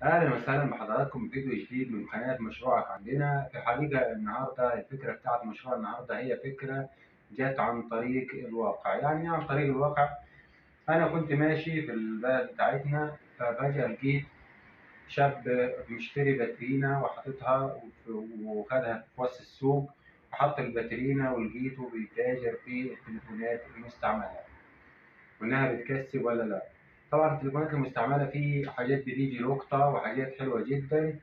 أهلا وسهلا بحضراتكم في فيديو جديد من قناة مشروعك عندنا. في الحقيقة النهاردة الفكرة بتاعت مشروع النهاردة هي فكرة جت عن طريق الواقع. يعني عن طريق الواقع، أنا كنت ماشي في البلد بتاعتنا ففجأة لقيت شاب مشتري باترينا وحاططها وخدها في وسط السوق وحط الباترينا، ولقيته بيتاجر في التليفونات المستعملة وإنها بتكسب ولا لأ. طبعا التليفونات المستعملة في حاجات بتيجي لقطة وحاجات حلوة جدا.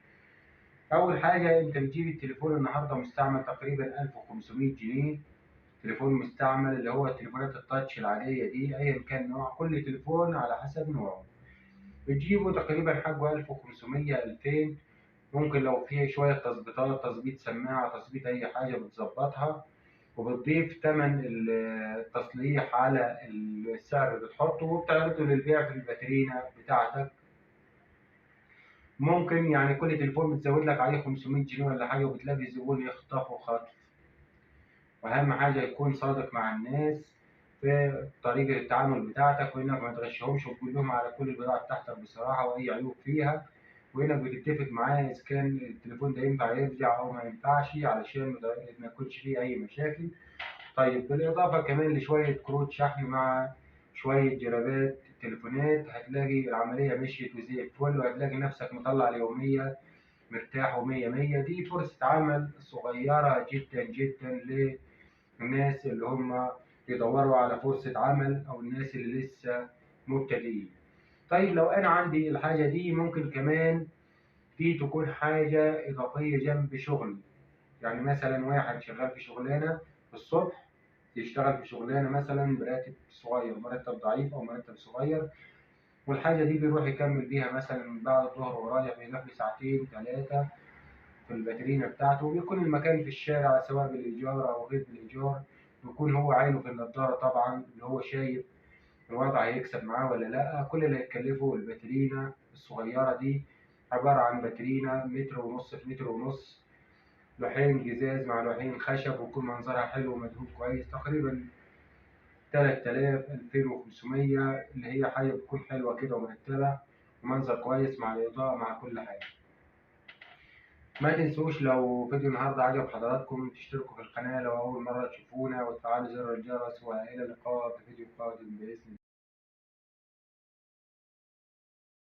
أول حاجة أنت بتجيب التليفون النهاردة مستعمل تقريبا 1500 جنيه. تليفون مستعمل اللي هو التليفونات التاتش العادية دي أيا كان نوع، كل تليفون على حسب نوعه بتجيبه تقريبا حجه 1500 2000. ممكن لو فيه شوية تظبيطات، تظبيط سماعة، تظبيط أي حاجة بتظبطها، وبتضيف تمن التصليح على السعر اللي بتحطه وبتعرضه للبيع في الفاترينا بتاعتك. ممكن يعني كل تليفون بتزود لك عليه 500 جنيه ولا حاجة وبتلاقي زبون يخطفه خطف. وأهم حاجة يكون صادق مع الناس في طريقة التعامل بتاعتك، وإنك ما تغشهمش وتقول لهم على كل البضاعة بتاعتك بصراحة وأي عيوب فيها، وإنك بتتفق معاه إذا كان التليفون ده ينفع يرجع أو ما ينفعش علشان ما يكونش فيه أي مشاكل. طيب بالإضافة كمان لشوية كروت شحن مع شوية جرابات تليفونات، هتلاقي العملية مشيت وزي الفل، وهتلاقي نفسك مطلع اليومية مرتاح ومية مية. دي فرصة عمل صغيرة جدا جدا للناس اللي هم بيدوروا على فرصة عمل أو الناس اللي لسه مبتدئين. طيب لو أنا عندي الحاجة دي، ممكن كمان دي تكون حاجة إضافية جنب شغلي. يعني مثلا واحد شغال في شغلانة الصبح، يشتغل في شغلانة مثلا براتب صغير، مرتب ضعيف أو مرتب صغير، والحاجة دي بيروح يكمل بيها مثلا من بعد الظهر ورايح، بيقضي ساعتين ثلاثة في الفاترينا بتاعته، وبيكون المكان في الشارع سواء بالإيجار أو غير بالإيجار. بيكون هو عينه في النضارة طبعا، اللي هو شايف الوضع هيكسب معاه ولا لأ. كل اللي هيتكلفه الباترينا الصغيرة دي، عبارة عن باترينا متر ونص في متر ونص، لوحين جزاز مع لوحين خشب، ويكون منظرها حلو ومدهون كويس، تقريبا 3000 2500، اللي هي حاجة بتكون حلوة كده ومرتبة ومنظر كويس مع الإضاءة مع كل حاجة. ما تنسوش لو فيديو النهاردة عجب حضراتكم تشتركوا في القناة لو أول مرة تشوفونا، وتفعلوا زر الجرس، وإلى اللقاء في فيديو قادم بإذن الله.